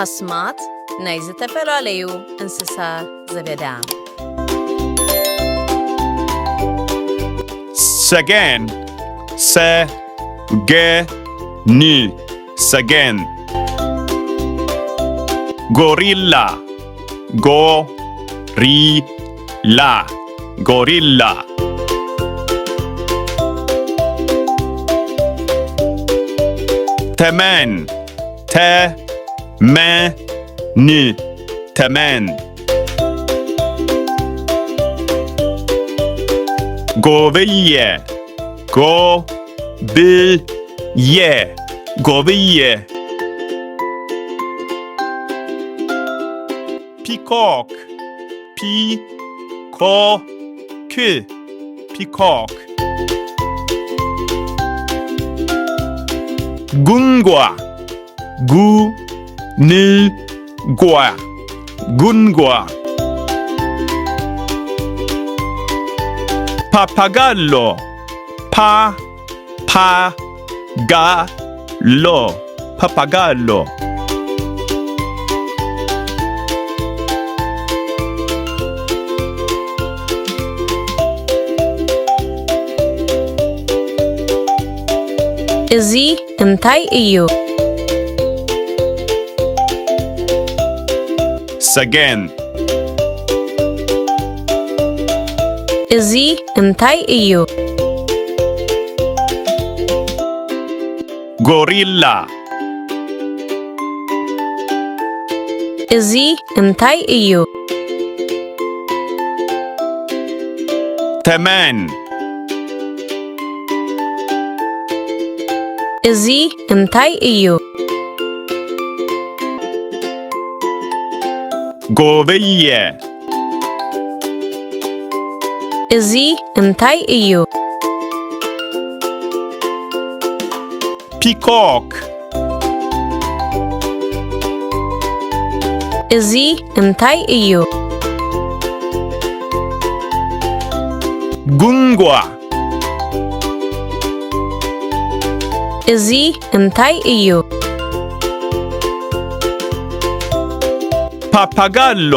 ኣስማት ናይ ዝተፈላለዩ እንስሳ ዘገዳም ሰገን ሰገን ሰገን ጎሪላ ጎሪላ ጎሪላ ተመን ተመን ተመን ጎብዬ ጎብዬ ጎብዬ ፒኮክ ፒኮክ ፒኮክ ጉንጓ ጉንጓ ጉንጓ ፓፓጋሎ ፓፓጋሎ ፓፓጋሎ እዚ እንታይ እዩ? ሰገን እዚ እንታይ እዩ? ጎሪላ እዚ እንታይ እዩ? ተመን እዚ እንታይ እዩ? ጎብዬ እዚ እንታይ እዩ? ፒኮክ እዚ እንታይ እዩ? ጉንጓ እዚ እንታይ እዩ? ፓፓጋሎ